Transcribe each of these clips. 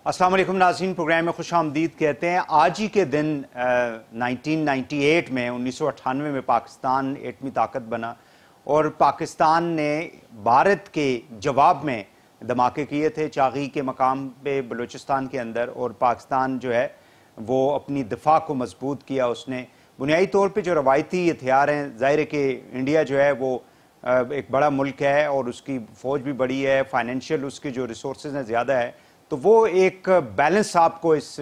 अस्सलाम वालेकुम नाज़रीन, प्रोग्राम में खुश आमदीद कहते हैं। आज ही के दिन 1998 में 1998 में पाकिस्तान एटमी ताकत बना और पाकिस्तान ने भारत के जवाब में धमाके किए थे चागी के मकाम पे बलूचिस्तान के अंदर, और पाकिस्तान जो है वो अपनी दिफा को मजबूत किया। उसने बुनियादी तौर पे जो रवायती हथियार हैं, ज़ाहिर है कि इंडिया जो है वो एक बड़ा मुल्क है और उसकी फ़ौज भी बड़ी है, फाइनेंशियल उसकी जो रिसोर्सेज हैं ज़्यादा है, तो वो एक बैलेंस आपको इस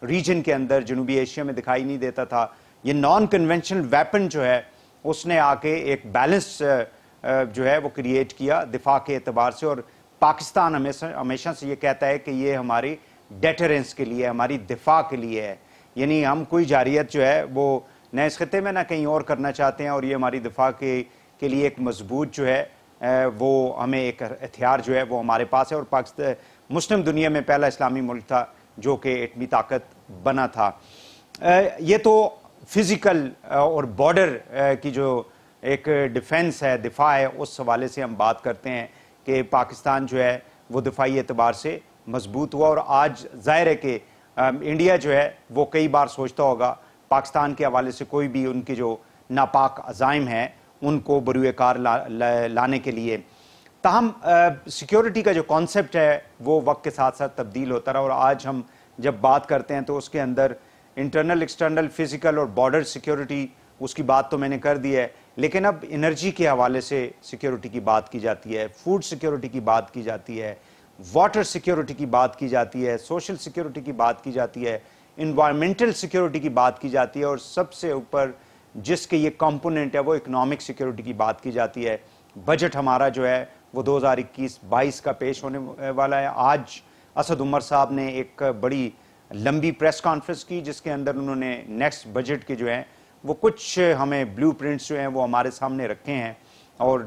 रीजन के अंदर जनूबी एशिया में दिखाई नहीं देता था। ये नॉन कन्वेंशनल वेपन जो है उसने आके एक बैलेंस जो है वो क्रिएट किया दिफा के एतबार से, और पाकिस्तान हमेशा से ये कहता है कि ये हमारी डेटरेंस के लिए, हमारी दिफा के लिए है। यानी हम कोई जारियत जो है वो न इस खत्े में ना कहीं और करना चाहते हैं, और ये हमारी दिफा के लिए एक मजबूत जो है वो हमें एक हथियार जो है वो हमारे पास है। और पाकिस्तान मुस्लिम दुनिया में पहला इस्लामी मुल्क था जो कि एटमी ताकत बना था। ये तो फिज़िकल और बॉर्डर की जो एक डिफेंस है, दिफा है, उस हवाले से हम बात करते हैं कि पाकिस्तान जो है वो दिफाई एतबार से मजबूत हुआ। और आज ज़ाहिर है कि इंडिया जो है वो कई बार सोचता होगा पाकिस्तान के हवाले से कोई भी उनके जो नापाक अज़ाइम हैं उनको बरूए कार लाने के लिए। ताहम सिक्योरिटी का जो कॉन्सेप्ट है वो वक्त के साथ साथ तब्दील होता रहा, और आज हम जब बात करते हैं तो उसके अंदर इंटरनल, एक्सटर्नल, फिजिकल और बॉर्डर सिक्योरिटी, उसकी बात तो मैंने कर दी है, लेकिन अब एनर्जी के हवाले से सिक्योरिटी की बात की जाती है, फूड सिक्योरिटी की बात की जाती है, वाटर सिक्योरिटी की बात की जाती है, सोशल सिक्योरिटी की बात की जाती है, इन्वायरमेंटल सिक्योरिटी की बात की जाती है, और सबसे ऊपर जिसके ये कंपोनेंट है वो इकोनॉमिक सिक्योरिटी की बात की जाती है। बजट हमारा जो है वो 2021-22 का पेश होने वाला है। आज असद उमर साहब ने एक बड़ी लंबी प्रेस कॉन्फ्रेंस की जिसके अंदर उन्होंने नेक्स्ट बजट के जो है वो कुछ हमें ब्लूप्रिंट्स जो हैं वो हमारे सामने रखे हैं, और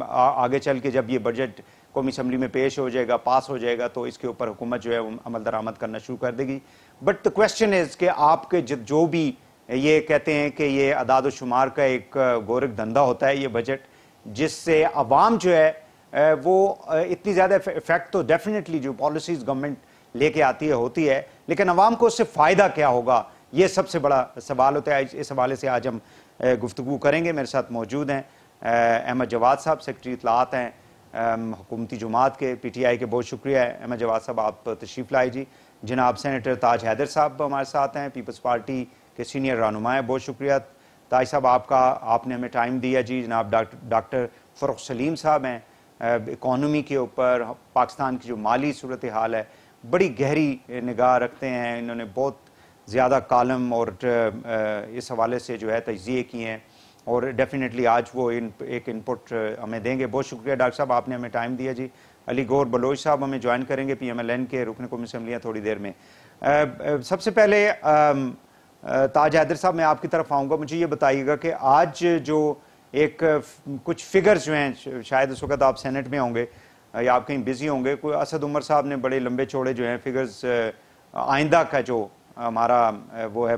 आगे चल के जब ये बजट कौमी असम्बली में पेश हो जाएगा, पास हो जाएगा, तो इसके ऊपर हुकूमत जो है वो अमल दरामद करना शुरू कर देगी। बट द क्वेश्चन इज़ कि आपके जो भी ये कहते हैं कि ये अदाद शुमार का एक गोरख धंधा होता है ये बजट, जिससे अवाम जो है वो इतनी ज़्यादा इफेक्ट तो डेफिनेटली जो पॉलिसीज़ गवर्नमेंट लेके आती है होती है, लेकिन अवाम को उससे फ़ायदा क्या होगा, ये सबसे बड़ा सवाल होता है। इस हवाले से आज हम गुफ्तगू करेंगे। मेरे साथ मौजूद हैं अहमद जवाद साहब, सेक्रेटरी इत्तलात हैं हुकूमती जमात के, PTI के। बहुत शुक्रिया है अहमद जवाद साहब, आप तशरीफ़ लाए जी। जनाब सेनेटर ताज हैदर साहब हमारे साथ हैं, पीपल्स पार्टी के सीनियर रहनुमा हैं, बहुत शुक्रिया ताज साहब आपका, आपने हमें टाइम दिया जी। जनाब डॉक्टर फ़रुख सलीम साहब हैं, इकॉनमी के ऊपर पाकिस्तान की जो माली सूरत हाल है बड़ी गहरी निगाह रखते हैं, इन्होंने बहुत ज़्यादा कालम और इस हवाले से जो है तज्ज़िये किए हैं, और डेफिनेटली आज वो एक इनपुट हमें देंगे। बहुत शुक्रिया डॉक्टर साहब, आपने हमें टाइम दिया जी। अली गौर बलोच साहब हमें ज्वाइन करेंगे, PMLN के रुकन कौमी असम्बलियाँ, थोड़ी देर में। सबसे पहले ताज हैदर साहब मैं आपकी तरफ आऊँगा, मुझे ये बताइएगा कि आज जो एक कुछ फिगर्स जो हैं, शायद इस वक्त आप सेनेट में होंगे या आप कहीं बिजी होंगे, कोई असद उमर साहब ने बड़े लंबे चौड़े जो हैं फिगर्स आइंदा का जो हमारा वो है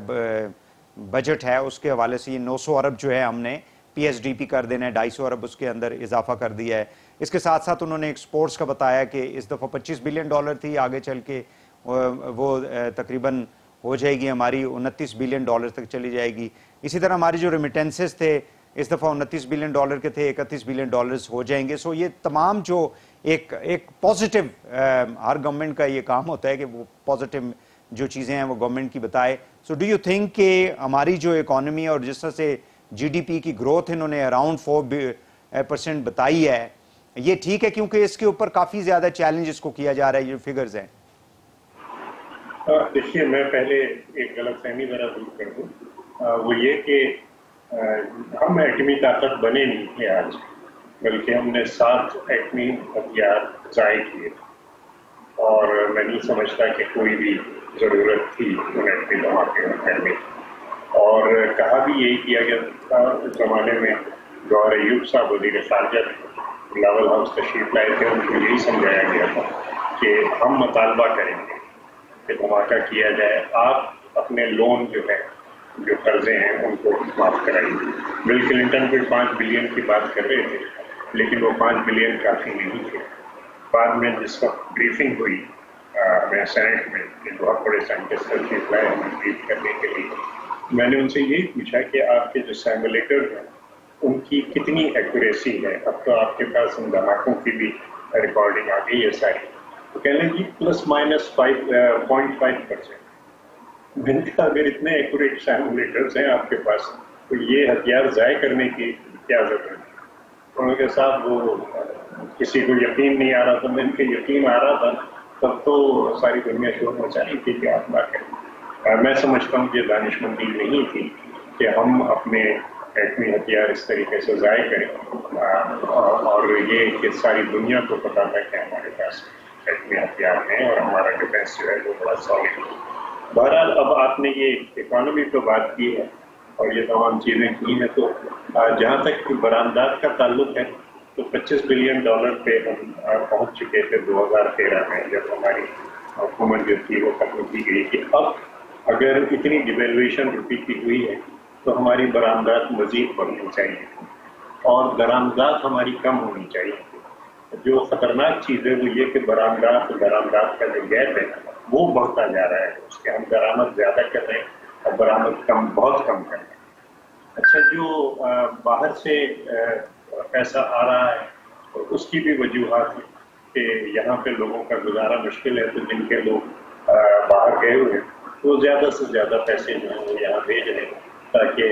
बजट है उसके हवाले से, ये 900 अरब जो है हमने PSDP कर देना है, 250 अरब उसके अंदर इजाफा कर दिया है। इसके साथ साथ उन्होंने एक्सपोर्ट्स का बताया कि इस दफ़ा $25 बिलियन थी, आगे चल के वो तकरीबन हो जाएगी हमारी $29 बिलियन तक चली जाएगी। इसी तरह हमारी जो रेमिटेंसेस थे इस दफ़ा $29 बिलियन के थे, $31 बिलियन हो जाएंगे। सो ये तमाम जो एक पॉजिटिव, हर गवर्नमेंट का ये काम होता है कि वो पॉजिटिव जो चीज़ें हैं वो गवर्नमेंट की बताए। सो डू यू थिंक कि हमारी जो इकॉनमी और जिस तरह से GDP की ग्रोथ इन्होंने अराउंड 4% बताई है, ये ठीक है? क्योंकि इसके ऊपर काफ़ी ज़्यादा चैलेंजेस को किया जा रहा है, ये फिगर्स हैं। देखिए, मैं पहले एक गलतफहमी ज़रा दूर कर दूँ, वो ये कि हम एटमी ताकत बने नहीं थे आज, बल्कि हमने 7 एटमी हथियार ज़ाय किए, और मैं नहीं समझता कि कोई भी ज़रूरत थी उन एटमी धमाके करने की। और कहा भी यही किया गया था उस ज़माने में, गौहर अयूब साहब वज़ीर ख़ारजा बिलावल हाउस तशरीफ लाए थे, उनको यही समझाया गया था कि हम मुतालबा करेंगे कि धमाका किया जाए, आप अपने लोन जो है, जो कर्जे हैं उनको माफ़ कराइए। बिल क्लिंटन फिर 5 बिलियन की बात कर रहे थे, लेकिन वो 5 बिलियन काफ़ी नहीं थे। बाद में जिस वक्त ब्रीफिंग हुई हमें सेनेट में एक बहुत बड़े साइंटिस्ट तशरीफ लाए हमें ब्रीफ करने के लिए। मैंने उनसे यही पूछा कि आपके जो सिमुलेटर हैं उनकी कितनी एक्यूरेसी है। अब तो आपके पास उन धमाकों की भी रिकॉर्डिंग आ गई है सारी। तो कहने की ±0.5%। मैंने कहा अगर इतने एक्यूरेट सिमुलेटर्स हैं आपके पास तो ये हथियार ज़ाय करने की क्या जरूरत है। उन्होंने कहा साहब वो किसी को यकीन नहीं आ रहा था, मैंने कहा यकीन आ रहा था तब तो सारी दुनिया शोर मचा रही थी कि आप ना करें। मैं समझता हूँ कि दानिशमंदी नहीं थी कि हम अपने एटमी हथियार इस तरीके से ज़ाय करें और ये कि सारी दुनिया को पता था कि हमारे पास एटमी हथियार हैं और हमारा डिफेंस जो है वो बड़ा सॉलिड है। बहरहाल अब आपने ये इकोनॉमी पर बात की है और ये तमाम चीज़ें की हैं, तो जहाँ तक बरामदात का ताल्लुक है तो $25 बिलियन पे हम पहुँच चुके थे 2013 में, जब हमारी हुकूमत जो थी वो खत्म की गई कि अब अगर इतनी डिवेल्यूएशन रुपये की हुई है तो हमारी बरामदात मज़ीद बढ़नी चाहिए और दरामदात हमारी कम होनी चाहिए। जो ख़तरनाक चीज़ है वो ये कि बरामदात का जो गैप है वो बढ़ता जा रहा है। उसके हम दरामद ज़्यादा कर रहे हैं और बरामद बहुत कम कर रहे हैं। अच्छा, जो बाहर से पैसा आ रहा है तो उसकी भी वजूहात है कि यहाँ पे लोगों का गुजारा मुश्किल है, तो जिनके लोग बाहर गए हुए वो ज़्यादा से ज़्यादा पैसे जो हैं वो यहाँ भेज रहे हैं ताकि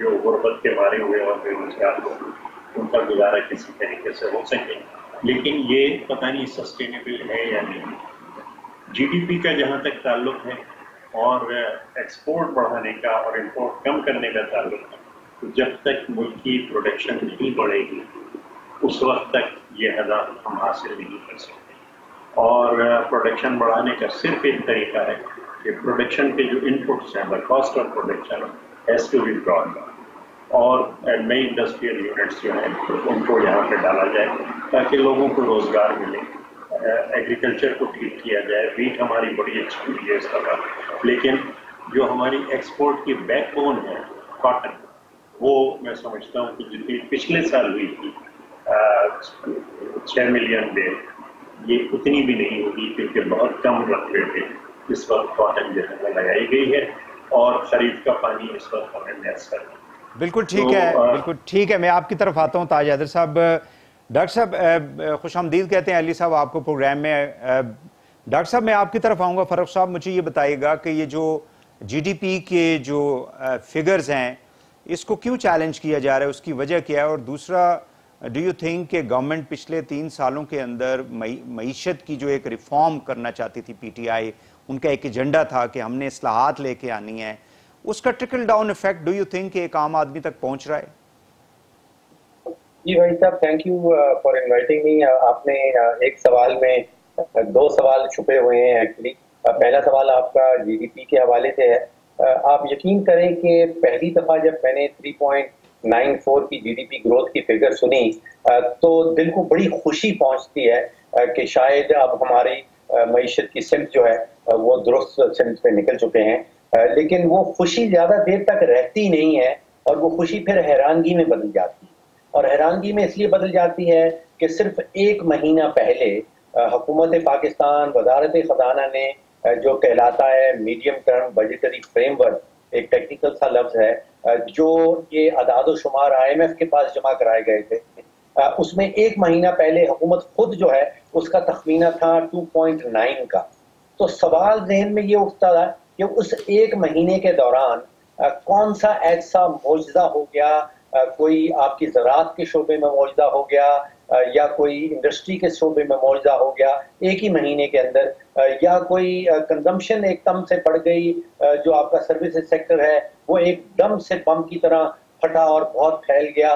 जो गुर्बत के मारे हुए और बेरोजगार लोग उनका गुजारा किसी तरीके से हो सके। लेकिन ये पता नहीं सस्टेनेबल है या नहीं। GDP का जहाँ तक ताल्लुक है और एक्सपोर्ट बढ़ाने का और इंपोर्ट कम करने का ताल्लुक है, तो जब तक मुल्क की प्रोडक्शन नहीं बढ़ेगी उस वक्त तक ये हदाफ हम हासिल नहीं कर सकते। और प्रोडक्शन बढ़ाने का सिर्फ एक तरीका है कि प्रोडक्शन के जो इनपुट्स हैं, the cost of production has to be brought down और नई इंडस्ट्रियल यूनिट्स जो हैं उनको यहाँ पे डाला जाए ताकि लोगों को रोज़गार मिले, एग्रीकल्चर को ठीक किया जाए। वीट हमारी बड़ी अच्छी हुई है इस दफा, लेकिन जो हमारी एक्सपोर्ट की बैकबोन है कॉटन, वो मैं समझता हूँ कि जितनी पिछले साल हुई थी 6 मिलियन बेल, ये उतनी भी नहीं होगी क्योंकि बहुत कम रकबे पे इस वक्त कॉटन जो है लगाई गई है और खरीफ का पानी इस वक्त हमें मैसर है। बिल्कुल ठीक है, बिल्कुल ठीक है। मैं आपकी तरफ आता हूँ ताज हैदर साहब। डॉक्टर साहब खुशामदीद कहते हैं अली साहब आपको प्रोग्राम में। डॉक्टर साहब मैं आपकी तरफ आऊँगा। फ़ारूक साहब मुझे ये बताइएगा कि ये जो GDP के जो फिगर्स हैं इसको क्यों चैलेंज किया जा रहा है, उसकी वजह क्या है? और दूसरा, डू यू थिंक कि गवर्नमेंट पिछले 3 सालों के अंदर मईशत की जो एक रिफॉर्म करना चाहती थी PTI, उनका एक एजेंडा था कि हमने इस्लाहात लेके आनी है, उसका trickle down effect do you think एक आम आदमी तक पहुंच रहा है? जी भाई साहब, thank you for inviting me. आपने एक सवाल में 2 सवाल छुपे हुए हैं एक्चुअली। पहला सवाल आपका GDP के हवाले से है। आप यकीन करें कि पहली दफ़ा जब मैंने 3.94 की GDP ग्रोथ की फिगर सुनी तो दिल को बड़ी खुशी पहुंचती है कि शायद अब हमारी मईशत की सिमत जो है वो दुरुस्त सिमत पे निकल चुके हैं। लेकिन वो खुशी ज़्यादा देर तक रहती नहीं है और वो खुशी फिर हैरानगी में बदल जाती है। और हैरानगी में इसलिए बदल जाती है कि सिर्फ 1 महीना पहले हुकूमत पाकिस्तान, वजारत खजाना ने जो कहलाता है मीडियम टर्म बजटरी फ्रेमवर्क, एक टेक्निकल सा लफ्ज़ है, जो ये अदाद शुमार IMF के पास जमा कराए गए थे, उसमें 1 महीना पहले हुकूमत खुद जो है उसका तखमीना था 2.9 का। तो सवाल जहन में ये उठता था कि उस 1 महीने के दौरान कौन सा ऐसा मौजज़ा हो गया, कोई आपकी ज़राअत के शोबे में मौजज़ा हो गया या कोई इंडस्ट्री के शोबे में मौजज़ा हो गया 1 ही महीने के अंदर, या कोई कंजम्पशन एकदम से बढ़ गई, जो आपका सर्विसेज सेक्टर है वो एकदम से बम की तरह फटा और बहुत फैल गया।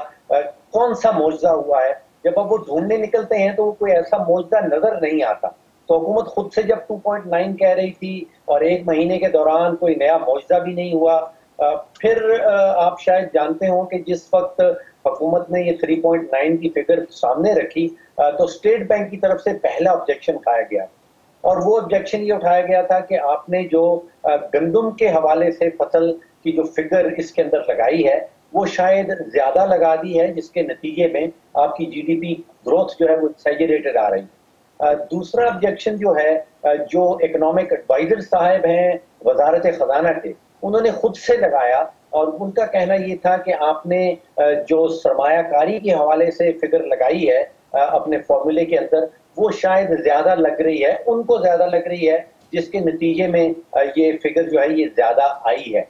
कौन सा मौजज़ा हुआ है? जब अब वो ढूंढने निकलते हैं तो वो कोई ऐसा मौजज़ा नज़र नहीं आता। तो हुकूमत खुद से जब 2.9 कह रही थी और 1 महीने के दौरान कोई नया मौजज़ा भी नहीं हुआ, फिर आप शायद जानते हो कि जिस वक्त हुकूमत ने ये 3.9 की फिगर सामने रखी तो स्टेट बैंक की तरफ से पहला ऑब्जेक्शन उठाया गया और वो ऑब्जेक्शन ये उठाया गया था कि आपने जो गंदम के हवाले से फसल की जो फिगर इसके अंदर लगाई है वो शायद ज़्यादा लगा दी है, जिसके नतीजे में आपकी GDP ग्रोथ जो है वो एक्सेजरेटेड आ रही है। दूसरा ऑब्जेक्शन जो है, जो इकोनॉमिक एडवाइजर साहब हैं वजारत खजाना के, उन्होंने खुद से लगाया और उनका कहना ये था कि आपने जो सरमायाकारी के हवाले से फिगर लगाई है अपने फॉर्मूले के अंदर, वो शायद ज्यादा लग रही है, उनको ज्यादा लग रही है, जिसके नतीजे में ये फिगर जो है ये ज्यादा आई है।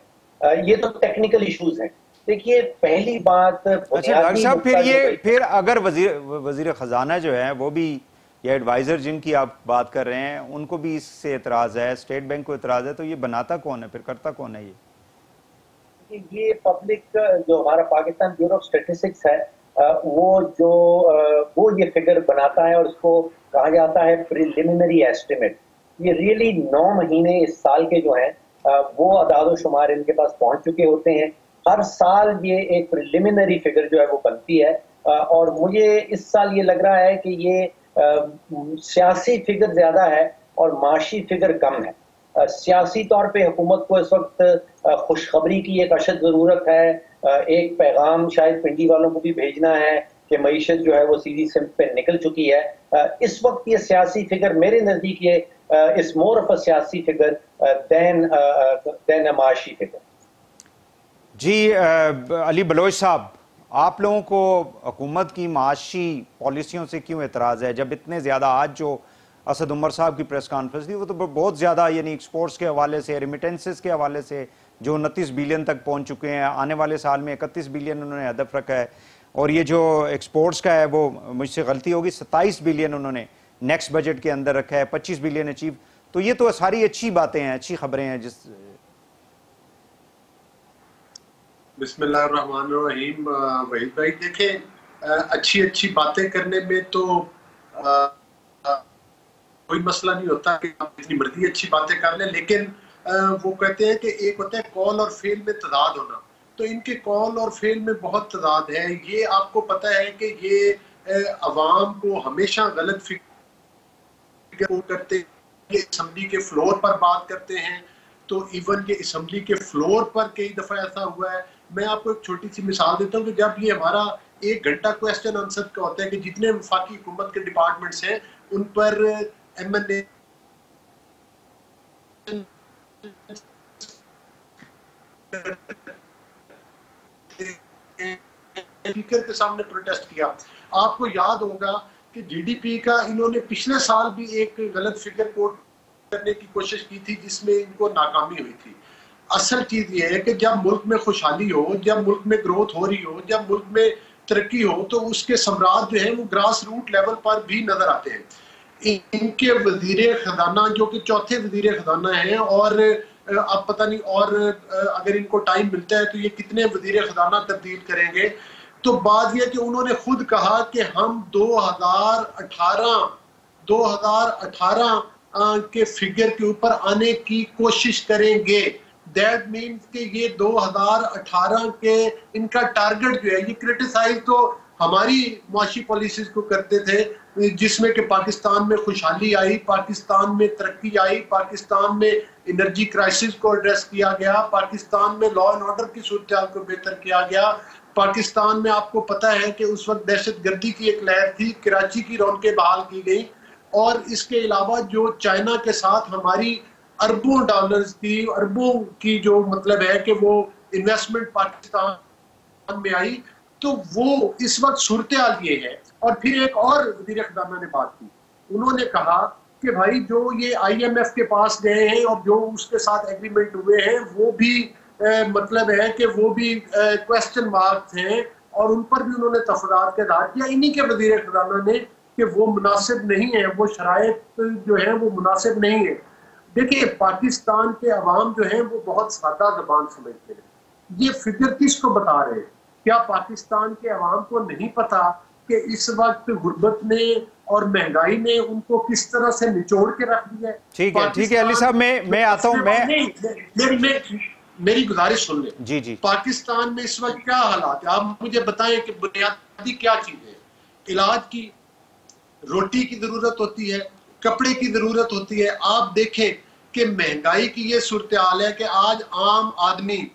ये तो टेक्निकल इश्यूज हैं। देखिए पहली बात, अच्छा डॉक्टर साहब, फिर अगर वजीर खजाना जो है वो भी, या एडवाइजर जिनकी आप बात कर रहे हैं, उनको भी इससे एतराज है, स्टेट बैंक को एतराज है, तो ये बनाता कौन है, फिर करता कौन है ये पब्लिक जो हमारा पाकिस्तान ब्यूरो ऑफ स्टैटिस्टिक्स है, वो ये फिगर बनाता है और उसको कहा जाता है प्रिलिमिनरी एस्टिमेट। ये रियली 9 महीने इस साल के जो हैं वो अदाद शुमार इनके पास पहुंच चुके होते हैं। हर साल ये एक प्रिलिमिनरी फिगर जो है वो बनती है, और मुझे इस साल ये लग रहा है कि ये सियासी फिगर ज्यादा है और माशी फिगर कम है। सियासी तौर पे हुकूमत को इस वक्त खुशखबरी की एक अशद ज़रूरत है, एक पैगाम शायद पिंडी वालों को भी भेजना है कि मईशत जो है वो सीधी सिमत पे निकल चुकी है। इस वक्त ये सियासी फिगर मेरे नज़दीक ये इज मोर ऑफ अ सियासी फिगर देन अ माशी फिगर। जी अली बलोच साहब, आप लोगों को हुकूमत की माशी पॉलिसियों से क्यों एतराज़ है, जब इतने ज़्यादा आज जो असद उमर साहब की प्रेस कॉन्फ्रेंस थी वो तो बहुत ज़्यादा, यानी एक्सपोर्ट्स के हवाले से, रेमिटेंसेस के हवाले से जो 29 बिलियन तक पहुंच चुके हैं, आने वाले साल में 31 बिलियन उन्होंने हदफ रखा है, और ये जो एक्सपोर्ट्स का है वो मुझसे गलती होगी 27 बिलियन उन्होंने नेक्स्ट बजट के अंदर रखा है, 25 बिलियन अचीव। तो ये तो सारी अच्छी बातें हैं, अच्छी खबरें हैं। बिस्मिल्लाहिर्रहमानिर्रहीम। वहीद भाई देखें, अच्छी बातें करने में तो कोई मसला नहीं होता कि आप जितनी मर्जी अच्छी बातें कर लें, लेकिन वो कहते हैं कि एक होता है कौल और फेल में तजाद होना, तो इनके कौल और फेल में बहुत तजाद है। ये आपको पता है कि ये अवाम को हमेशा गलत फिक्र करते हैं। असम्बली के फ्लोर पर बात करते हैं, तो इवन के असम्बली के फ्लोर पर कई दफ़ा ऐसा हुआ है। मैं आपको एक छोटी सी मिसाल देता हूँ कि जब ये हमारा 1 घंटा क्वेश्चन आंसर का होता है कि जितने वफाकी हुकूमत के डिपार्टमेंट्स हैं उन पर MNA स्पीकर के सामने प्रोटेस्ट किया। आपको याद होगा कि GDP का इन्होंने पिछले साल भी एक गलत फिगर कोट करने की कोशिश की थी जिसमें इनको नाकामी हुई थी। असल चीज ये है कि जब मुल्क में खुशहाली हो, जब मुल्क में ग्रोथ हो रही हो, जब मुल्क में तरक्की हो, तो उसके सम्राट जो है वो ग्रास रूट लेवल पर भी नजर आते हैं। इनके वजीर खजाना जो कि चौथे वजीर खजाना हैं, और अब पता नहीं और अगर इनको टाइम मिलता है तो ये कितने वजीर खजाना तब्दील करेंगे। तो बात यह कि उन्होंने खुद कहा कि हम 2018 के फिगर के ऊपर आने की कोशिश करेंगे। दैट मीन्स कि ये 2018 के इनका टारगेट जो है, ये क्रिटिसाइज तो हमारी मुआशी पॉलिसीज को करते थे जिसमें कि पाकिस्तान में खुशहाली आई, पाकिस्तान में तरक्की आई, पाकिस्तान में एनर्जी क्राइसिस को एड्रेस किया गया, पाकिस्तान में लॉ एंड ऑर्डर की सूरत को बेहतर किया गया। पाकिस्तान में आपको पता है कि उस वक्त दहशत गर्दी की एक लहर थी, कराची की रौनकें बहाल की गई, और इसके अलावा जो चाइना के साथ हमारी अरबों डॉलर्स की, अरबों की जो मतलब है कि वो इन्वेस्टमेंट पाकिस्तान में आई। तो वो इस वक्त सूरत हाल ये है। और फिर एक और वज़ीर ख़ज़ाना ने बात की, उन्होंने कहा कि भाई जो ये IMF के पास गए हैं और जो उसके साथ एग्रीमेंट हुए हैं वो भी मतलब है कि वो भी क्वेश्चन मार्क्स हैं, और उन पर भी उन्होंने तफरात का इज़हार किया इन्हीं के वज़ीर ख़ज़ाना ने कि वो मुनासिब नहीं है, वो शराइत जो है वो मुनासिब नहीं है। देखिए पाकिस्तान के अवाम जो है वो बहुत सादा ज़बान समझते हैं। ये फिगर किसको बता रहे हैं? क्या पाकिस्तान के अवाम को नहीं पता कि इस वक्त गुर्बत ने और महंगाई ने उनको किस तरह से निचोड़ के रख दिया है? ठीक है अली साहब, मैं आता हूँ, मेरी गुजारिश सुन ले। जी। पाकिस्तान में इस वक्त क्या हालात है, आप मुझे बताएं कि बुनियादी क्या चीजें हैं। इलाज की, रोटी की जरूरत होती है, कपड़े की जरूरत होती है। आप देखें कि महंगाई की ये सूरत हाल है कि आज आम आदमी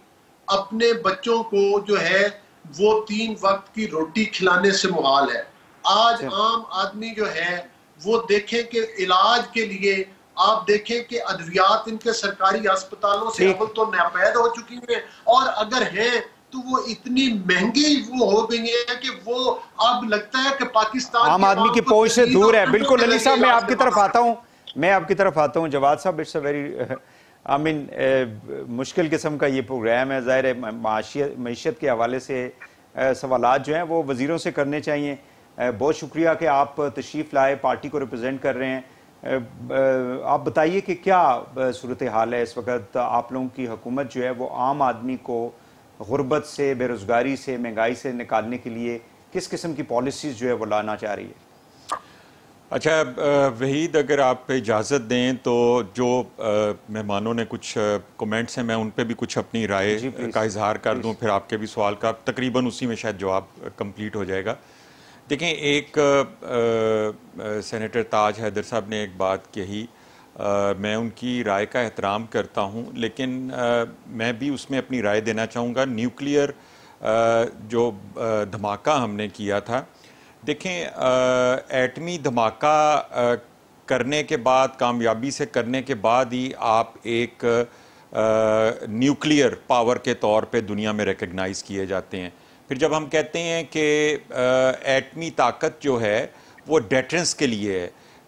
अपने बच्चों को जो है वो 3 वक्त की रोटी खिलाने से मुहाल है। आज आम आदमी जो है وہ دیکھیں کہ علاج کے لیے آپ دیکھیں کہ ادویات ان کے سرکاری ہسپتالوں سے اول تو ناپید ہو چکی ہیں، اور اگر ہیں تو وہ اتنی مہنگی وہ ہو گئی ہے کہ وہ اب لگتا ہے کہ پاکستان عام آدمی کی پہنچ سے دور ہے. بالکل علی صاحب، میں آپ کی طرف آتا ہوں. جواد صاحب، اٹس اے ویری مشکل قسم کا یہ پروگرام ہے. ظاہر ہے معیشت کے حوالے سے سوالات جو ہیں وہ وزیروں سے کرنے چاہیے. بہت شکریہ کہ آپ تشریف لائے، پارٹی کو ریپرزینٹ کر رہے ہیں. آپ بتائیے کہ کیا صورتحال ہے اس وقت؟ آپ لوگوں کی حکومت جو ہے وہ عام آدمی کو غربت سے، بے روزگاری سے، مہنگائی سے نکالنے کے لیے کس قسم کی پالیسیز جو ہے وہ لانا چاہ رہی ہے؟ اچھا وحید، اگر آپ اجازت دیں تو جو مہمانوں نے کچھ کومنٹس ہیں میں ان پہ بھی کچھ اپنی رائے کا اظہار کر دوں، پھر آپ کے بھی سوال کا تقریباً اسی میں شاید جواب کمپلیٹ ہو جائے گا. دیکھیں، ایک سینیٹر تاج حیدر صاحب نے ایک بات کہی، میں ان کی رائے کا احترام کرتا ہوں، لیکن میں بھی اس میں اپنی رائے دینا چاہوں گا. نیوکلیئر جو دھماکہ ہم نے کیا تھا، دیکھیں ایٹمی دھماکہ کرنے کے بعد، کامیابی سے کرنے کے بعد ہی آپ ایک نیوکلیئر پاور کے طور پہ دنیا میں ریکگنائز کیے جاتے ہیں. پھر جب ہم کہتے ہیں کہ ایٹمی طاقت جو ہے وہ ڈیٹرنس کے لیے ہے،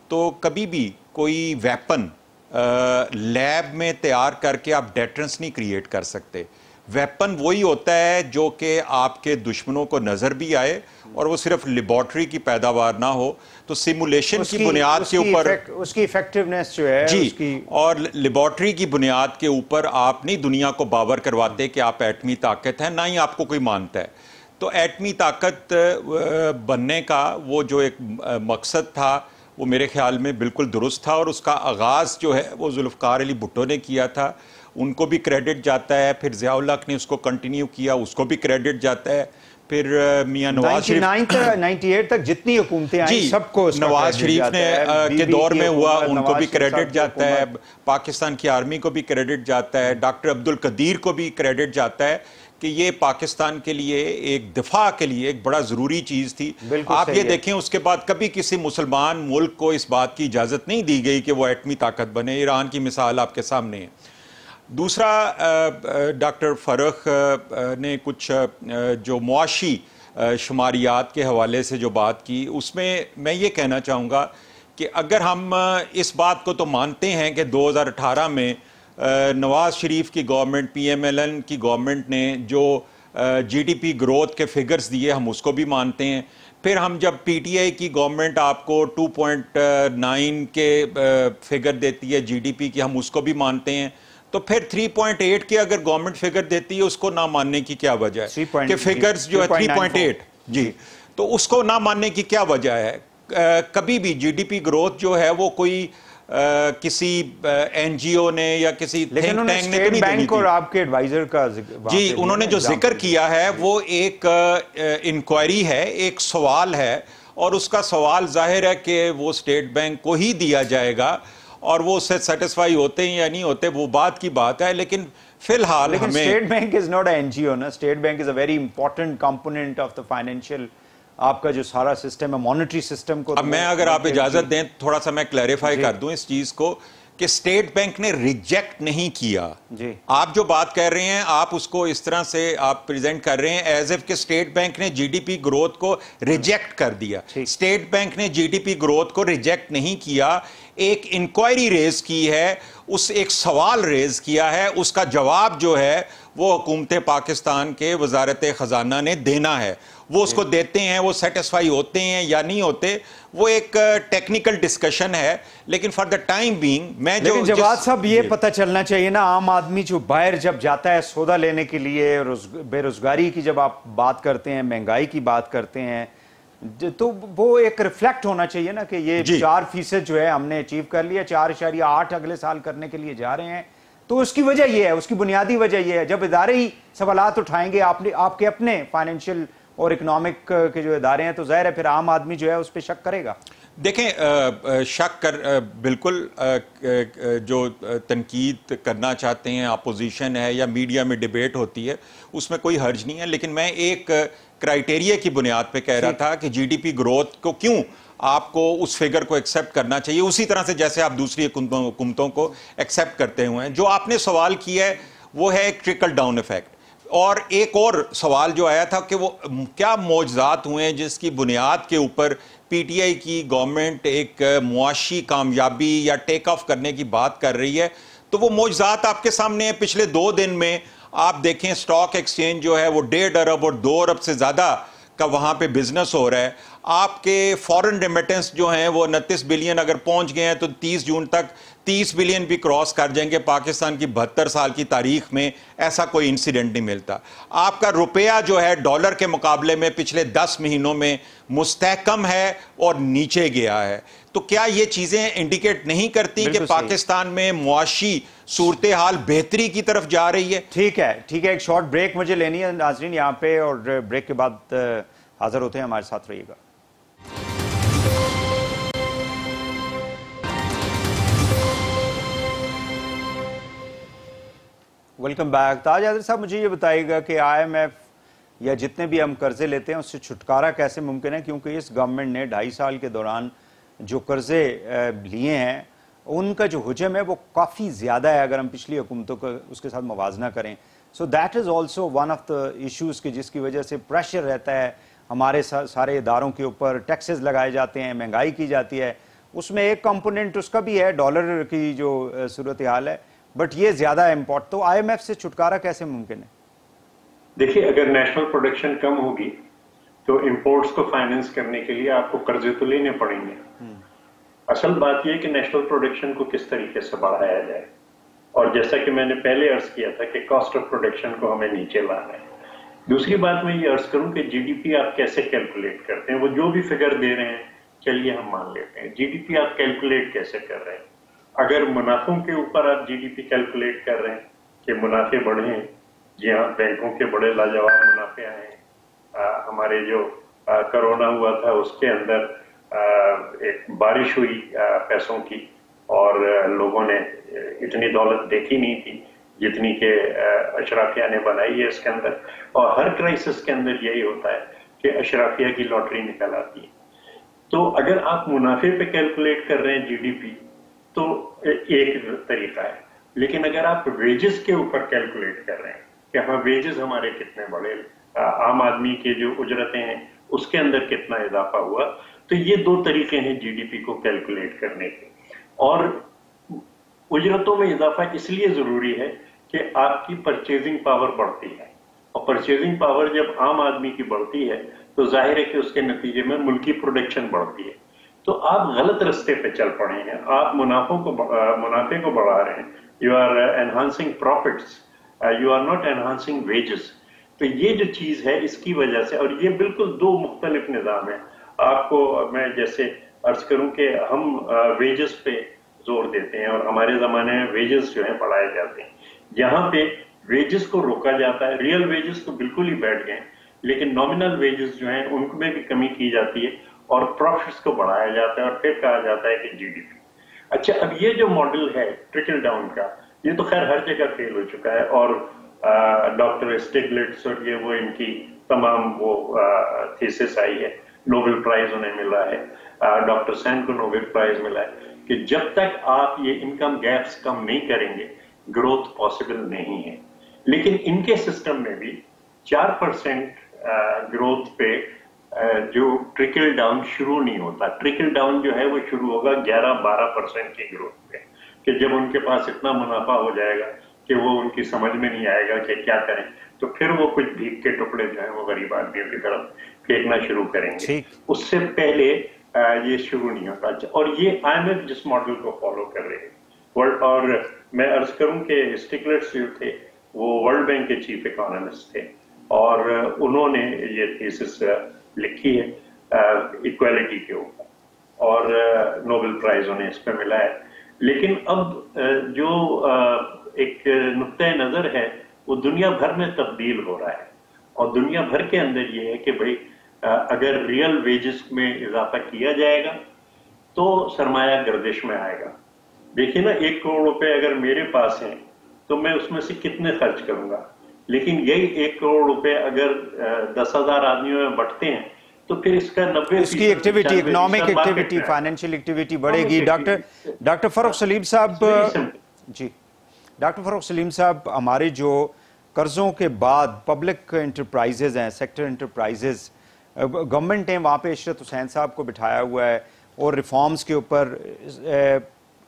تو کبھی بھی کوئی ویپن لیب میں تیار کر کے آپ ڈیٹرنس نہیں کریٹ کر سکتے. ویپن وہی ہوتا ہے جو کہ آپ کے دشمنوں کو نظر بھی آئے اور وہ صرف لیبارٹری کی پیداوار نہ ہو. تو سیمولیشن کی بنیاد کے اوپر اس کی ایفیکٹیونیس جو ہے جی، اور لیبارٹری کی بنیاد کے اوپر آپ نہیں دنیا کو باور کرواتے کہ آپ ایٹمی طاقت ہیں، نہ ہی آپ کو کوئی مانتا ہے. تو ایٹمی طاقت بننے کا وہ جو ایک مقصد تھا وہ میرے خیال میں بالکل درست تھا، اور اس کا آغاز جو ہے وہ ذوالفقار علی بھٹو نے کیا تھا. ان کو بھی کریڈٹ جاتا ہے. پھر ضیاء الحق نے اس کو کنٹینیو کیا، اس کو بھی کریڈٹ جاتا ہے. پھر میاں نواز شریف 98 تک جتنی حکومتیں آئیں سب کو نواز شریف نے کے دور میں ہوا، ان کو بھی کریڈٹ جاتا ہے. پاکستان کی آرمی کو بھی کریڈٹ جاتا ہے. ڈاکٹر عبدالقدیر کو بھی کریڈٹ جاتا ہے کہ یہ پاکستان کے لیے ایک دفاع کے لیے ایک بڑا ضروری چیز تھی. آپ یہ دیکھیں اس کے بعد کبھی کسی مسلمان ملک کو اس بات کی اجازت نہیں دی گئی کہ وہ ایٹمی طاقت بنے. ایران کی مثال آپ کے سامنے ہے. دوسرا، ڈاکٹر فرخ نے کچھ جو معاشی شماریات کے حوالے سے جو بات کی، اس میں یہ کہنا چاہوں گا کہ اگر ہم اس بات کو تو مانتے ہیں کہ 2018 میں نواز شریف کی government, P M L N کی گورنمنٹ نے جو جی ڈی پی گروتھ کے فگرز دیے ہم اس کو بھی مانتے ہیں. پھر ہم جب پی ٹی آئی کی گورنمنٹ آپ کو 2.9 کے فگر دیتی ہے جی ڈی پی کی، ہم اس کو بھی مانتے ہیں. تو پھر 3.8 کے اگر گورنمنٹ فگر دیتی ہے اس کو نہ ماننے کی کیا وجہ ہے کہ فگرز جو ہے 3.8 جی، تو اس کو نہ ماننے کی کیا وجہ ہے؟ کبھی بھی جی ڈی پی گروتھ جو ہے وہ کوئی کسی این جی او نے یا کسی تھنک ٹینک نے نہیں دینی تھی. اور آپ کے ایڈوائزر کا جی، انہوں نے جو ذکر کیا ہے وہ ایک انکوائری ہے، ایک سوال ہے، اور اس کا سوال ظاہر ہے کہ وہ اسٹیٹ بینک کو ہی دیا جائے گا، اور وہ اس سے سیٹسفائی ہوتے ہیں یا نہیں ہوتے وہ بات کی بات ہے. لیکن فی الحال ہمیں state bank is not N G O نا. State bank is a very important component of the financial, آپ کا جو سارا سسٹم ہے مانیٹری سسٹم کو. اب میں اگر آپ اجازت دیں تھوڑا سا میں کلیریفائی کر دوں اس چیز کو کہ اسٹیٹ بینک نے ریجیکٹ نہیں کیا. آپ جو بات کہہ رہے ہیں آپ اس کو اس طرح سے آپ پریزنٹ کر رہے ہیں ایز اف کہ اسٹیٹ بینک نے جی ڈی پی گروتھ کو ریجیکٹ کر دیا. اسٹیٹ بینک نے جی ڈی پی گروتھ کو ریجیکٹ نہیں کیا، ایک انکوائری ریز کی ہے، اس ایک سوال ریز کیا ہے، اس کا جواب جو ہے وہ حکومت پاکستان کے وزارت خزانہ نے دینا ہے. وہ اس کو دیتے ہیں، وہ سیٹسفائی ہوتے ہیں یا نہیں ہوتے وہ ایک ٹیکنیکل ڈسکشن ہے. لیکن فار دا ٹائم بینگ میں جو جواد صاحب یہ پتہ چلنا چاہیے نا، عام آدمی جو باہر جب جاتا ہے سودا لینے کے لیے، بے روزگاری کی جب آپ بات کرتے ہیں، مہنگائی کی بات کرتے ہیں، تو وہ ایک ریفلیکٹ ہونا چاہیے نا کہ یہ 4% جو ہے ہم نے اچیو کر لیا، 4.8 اگلے سال کرنے کے لیے جا رہے ہیں. تو اس کی وجہ یہ ہے، اس کی بنیادی وجہ یہ ہے جب ادارے ہی سوالات اٹھائیں گے آپ کے اپنے فائنینشیل اور اکنامک کے جو ادارے ہیں، تو ظاہر ہے پھر عام آدمی جو ہے اس پہ شک کرے گا. دیکھیں بالکل جو تنقید کرنا چاہتے ہیں اپوزیشن ہے یا میڈیا میں ڈیبیٹ ہوتی ہے اس میں کوئی حرج نہیں ہے. لیکن میں ایک کرائیٹیریا کی بنیاد پہ کہہ رہا تھا کہ جی ڈی پی گروتھ کو کیوں آپ کو اس فگر کو ایکسیپٹ کرنا چاہیے اسی طرح سے جیسے آپ دوسری حکومتوں کو ایکسیپٹ کرتے ہوئے ہیں. جو آپ نے سوال کیا ہے وہ ہے ایک ٹرکل ڈاؤن ایفیکٹ. اور ایک اور سوال جو آیا تھا کہ وہ کیا معجزات ہوئے ہیں جس کی بنیاد کے اوپر پی ٹی آئی کی گورنمنٹ ایک معاشی کامیابی یا ٹیک آف کرنے کی بات کر رہی ہے. تو وہ معجزات آپ کے سامنے ہیں. پچھلے 2 دن میں آپ دیکھیں سٹاک ایکسچینج جو ہے وہ 1.5 ارب اور 2 ارب سے زیادہ کا وہاں پہ بزنس ہو رہا ہے. آپ کے فورن ریمیٹنس جو ہیں وہ 29 بلین اگر پہنچ گئے ہیں تو 30 جون تک 30 بلین بھی کراس کر جائیں گے. پاکستان کی 72 سال کی تاریخ میں ایسا کوئی انسیڈنٹ نہیں ملتا. آپ کا روپیہ جو ہے ڈالر کے مقابلے میں پچھلے 10 مہینوں میں مستحکم ہے اور نیچے گیا ہے. تو کیا یہ چیزیں انڈیکیٹ نہیں کرتی کہ پاکستان میں معاشی صورتحال بہتری کی طرف جا رہی ہے؟ ٹھیک ہے ایک شارٹ بریک مجھے لینی ہے ناظرین یہاں پہ, اور بریک کے بعد حاضر ہوتے ہیں. ہمارے ساتھ رہیے گا. Welcome back. تاج حیدر صاحب مجھے یہ بتائیے گا کہ آئی ایم ایف یا جتنے بھی ہم قرضے لیتے ہیں اس سے چھٹکارا کیسے ممکن ہے, کیونکہ اس گورنمنٹ نے 2.5 سال کے دوران جو قرضے لیے ہیں ان کا جو حجم ہے وہ کافی زیادہ ہے اگر ہم پچھلی حکومتوں کو اس کے ساتھ موازنہ کریں. So that is also one of the issues کہ جس کی وجہ سے پریشر رہتا ہے ہمارے سارے اداروں کے اوپر, ٹیکسز لگائے جاتے ہیں, مہنگائی کی جاتی ہے. اس میں ایک کمپوننٹ اس کا بھی ہے ڈالر کی جو صورتحال ہے, بٹ یہ زیادہ امپورٹ. تو آئی ایم ایف سے چھٹکارا کیسے ممکن ہے؟ دیکھیے اگر نیشنل پروڈکشن کم ہوگی تو امپورٹس کو فائننس کرنے کے لیے آپ کو قرضے تو لینے پڑیں گے. اصل بات یہ کہ نیشنل پروڈکشن کو کس طریقے سے بڑھایا جائے, اور جیسا کہ میں نے پہلے عرض کیا تھا کہ کاسٹ آف پروڈکشن کو ہمیں نیچے لانا ہے. دوسری بات میں یہ عرض کروں کہ جی ڈی پی آپ کیسے کیلکولیٹ کرتے ہیں. وہ جو بھی فگر دے رہے ہیں چلیے ہم مان لیتے ہیں, جی ڈی پی آپ کیلکولیٹ کیسے کر رہے ہیں؟ اگر منافعوں کے اوپر آپ جی ڈی پی کیلکولیٹ کر رہے ہیں کہ منافع بڑھے ہیں, جی ہاں بینکوں کے بڑے لاجواب منافع آئے ہیں. ہمارے جو کرونا ہوا تھا اس کے اندر ایک بارش ہوئی پیسوں کی اور لوگوں نے اتنی دولت دیکھی نہیں تھی جتنی کہ اشرافیہ نے بنائی ہے اس کے اندر. اور ہر کرائسس کے اندر یہی ہوتا ہے کہ اشرافیہ کی لاٹری نکل آتی ہے. تو اگر آپ منافع پہ کیلکولیٹ کر رہے ہیں جی ڈی پی تو ایک طریقہ ہے, لیکن اگر آپ ویجز کے اوپر کیلکولیٹ کر رہے ہیں کہ ہاں ویجز ہمارے کتنے بڑھے, عام آدمی کے جو اجرتیں ہیں اس کے اندر کتنا اضافہ ہوا, تو یہ 2 طریقے ہیں جی ڈی پی کو کیلکولیٹ کرنے کے. اور اجرتوں میں اضافہ اس لیے ضروری ہے کہ آپ کی پرچیزنگ پاور بڑھتی ہے, اور پرچیزنگ پاور جب عام آدمی کی بڑھتی ہے تو ظاہر ہے کہ اس کے نتیجے میں ملکی پروڈکشن بڑھتی ہے. تو آپ غلط رستے پہ چل پڑے ہیں, آپ منافع کو بڑھا رہے ہیں. You are enhancing profits, you are not enhancing wages. تو یہ جو چیز ہے اس کی وجہ سے, اور یہ بالکل 2 مختلف نظام ہیں. آپ کو میں جیسے عرض کروں کہ ہم ویجز پہ زور دیتے ہیں اور ہمارے زمانے میں ویجز جو ہیں بڑھائے جاتے ہیں. یہاں پہ ویجز کو روکا جاتا ہے, ریئل ویجز تو بالکل ہی بیٹھ گئے, لیکن نامنل ویجز جو ہیں ان میں بھی کمی کی جاتی ہے اور پروفٹس کو بڑھایا جاتا ہے اور پھر کہا جاتا ہے کہ جی ڈی پی. اچھا, اب یہ جو ماڈل ہے ٹرکل ڈاؤن کا, یہ تو خیر ہر جگہ فیل ہو چکا ہے, اور ڈاکٹر اسٹیگلٹس اور یہ وہ ان کی تمام وہ تھیسس آئی ہے, نوبل پرائز انہیں ملا ہے, ڈاکٹر سین کو نوبل پرائز ملا ہے کہ جب تک آپ یہ انکم گیپس کم نہیں کریں گے گروتھ پاسبل نہیں ہے. لیکن ان کے سسٹم میں بھی 4% گروتھ پہ جو ٹرکل ڈاؤن شروع نہیں ہوتا. ٹرکل ڈاؤن جو ہے وہ شروع ہوگا 11-12% کی گروتھ پہ, کہ جب ان کے پاس اتنا منافع ہو جائے گا کہ وہ ان کی سمجھ میں نہیں آئے گا کہ کیا کریں, تو پھر وہ کچھ بھیک کے ٹکڑے جو ہیں وہ غریب آدمیوں کی طرف پھینکنا شروع کریں گے. اس سے پہلے یہ شروع نہیں ہوتا. اور یہ آئی ایم ایف جس ماڈل کو فالو کر رہے ہیں, اور میں عرض کروں کہ اسٹیگلٹس جو تھے وہ ورلڈ بینک کے چیف اکانومسٹ تھے, اور انہوں نے یہ تھیسس لکھی ہے ایکویلٹی کے اوپر, اور نوبل پرائز انہیں اس پہ ملا ہے. لیکن اب جو ایک نقطۂ نظر ہے وہ دنیا بھر میں تبدیل ہو رہا ہے, اور دنیا بھر کے اندر یہ ہے کہ بھئی اگر ریئل ویجز میں اضافہ کیا جائے گا تو سرمایہ گردش میں آئے گا. دیکھیں نا, 1 کروڑ روپے اگر میرے پاس ہیں تو میں اس میں سے کتنے خرچ کروں گا, لیکن یہی 1 کروڑ روپے اگر 10,000 آدمیوں میں بٹتے ہیں تو پھر اس کا 90 اس کی activity, economic activity, financial activity بڑھے گی. ڈاکٹر فروخ سلیم صاحب، جی ڈاکٹر فروخ سلیم صاحب، ہمارے جو قرضوں کے بعد پبلک انٹرپرائزز ہیں، سیکٹر انٹرپرائزز، گورنمنٹ نے وہاں پہ عشرت حسین صاحب کو بٹھایا ہوا ہے اور ریفارمز کے اوپر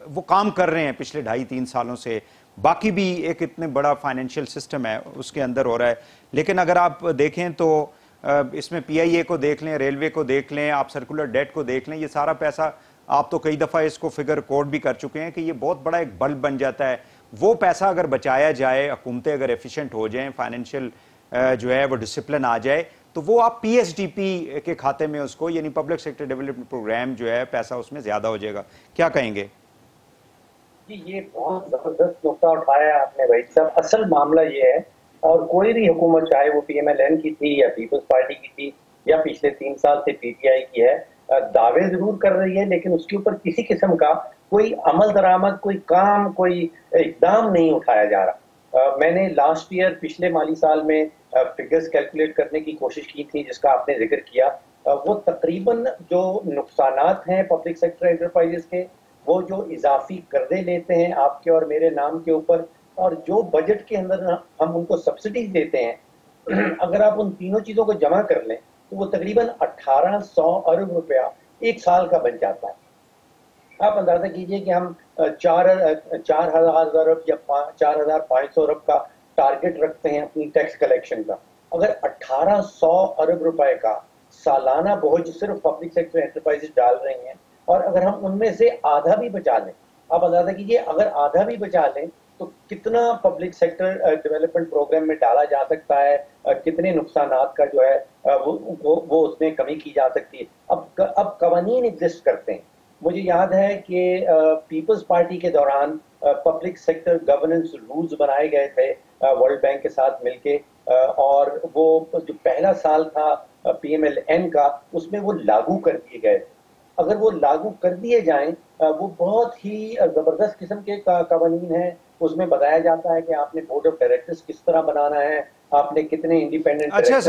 وہ کام کر رہے ہیں پچھلے 2.5-3 سالوں سے. باقی بھی ایک اتنے بڑا فائنینشیل سسٹم ہے اس کے اندر ہو رہا ہے. لیکن اگر آپ دیکھیں تو اس میں پی آئی اے کو دیکھ لیں، ریلوے کو دیکھ لیں، آپ سرکولر ڈیٹ کو دیکھ لیں، یہ سارا پیسہ آپ تو کئی دفعہ اس کو فگر کوڈ بھی کر چکے ہیں کہ یہ بہت بڑا ایک بلب بن جاتا ہے. وہ پیسہ اگر بچایا جائے، حکومتیں اگر ایفیشنٹ ہو جائیں، فائنینشیل جو ہے وہ ڈسپلن آ جائے، تو وہ آپ پی ایس ڈی پی کے کھاتے میں اس کو، یعنی پبلک سیکٹر ڈیولپمنٹ پروگرام جو ہے، پیسہ اس میں زیادہ ہو جائے گا. کیا کہیں گے؟ جی یہ بہت زبردست نقطہ اٹھایا آپ نے وحید صاحب. اصل معاملہ یہ ہے، اور کوئی بھی حکومت چاہے وہ پی ایم ایل این کی تھی یا پیپلز پارٹی کی تھی یا پچھلے 3 سال سے پی ٹی آئی کی ہے، دعوے ضرور کر رہی ہے لیکن اس کے اوپر کسی قسم کا کوئی عمل درآمد، کوئی کام، کوئی اقدام نہیں اٹھایا جا رہا. میں نے لاسٹ ایئر پچھلے مالی سال میں فگرز کیلکولیٹ کرنے کی کوشش کی تھی جس کا آپ نے ذکر کیا. وہ تقریباً جو نقصانات ہیں پبلک سیکٹر انٹرپرائزز کے، وہ جو اضافی قرضے لیتے ہیں آپ کے اور میرے نام کے اوپر، اور جو بجٹ کے اندر ہم ان کو سبسڈیز دیتے ہیں، اگر آپ ان تینوں چیزوں کو جمع کر لیں تو وہ تقریباً 1800 ارب روپیہ 1 سال کا بن جاتا ہے. آپ اندازہ کیجئے کہ ہم 4000 ارب یا 4500 ارب کا ٹارگٹ رکھتے ہیں اپنی ٹیکس کلیکشن کا. اگر 1800 ارب روپے کا سالانہ بوجھ صرف پبلک سیکٹر انٹرپرائزز ڈال رہی ہیں، اور اگر ہم ان میں سے آدھا بھی بچا لیں، آپ اندازہ کیجئے اگر آدھا بھی بچا لیں تو کتنا پبلک سیکٹر ڈیولپمنٹ پروگرام میں ڈالا جا سکتا ہے، کتنے نقصانات کا جو ہے وہ اس میں کمی کی جا سکتی ہے. اب قوانین ایگزسٹ کرتے ہیں. مجھے یاد ہے کہ پیپلز پارٹی کے دوران پبلک سیکٹر گورننس رولز بنائے گئے تھے ورلڈ بینک کے ساتھ مل کے، اور وہ جو پہلا سال تھا پی ایم ایل این کا، اس میں وہ لاگو کر دیے گئے تھے. اگر وہ لاگو کر دیے جائیں، وہ بہت ہی زبردست قسم کے قوانین ہیں. اس میں بتایا جاتا ہے کہ آپ نے بورڈ آف ڈائریکٹرز کس طرح بنانا ہے، آپ نے کتنے انڈیپینڈنٹ. اچھا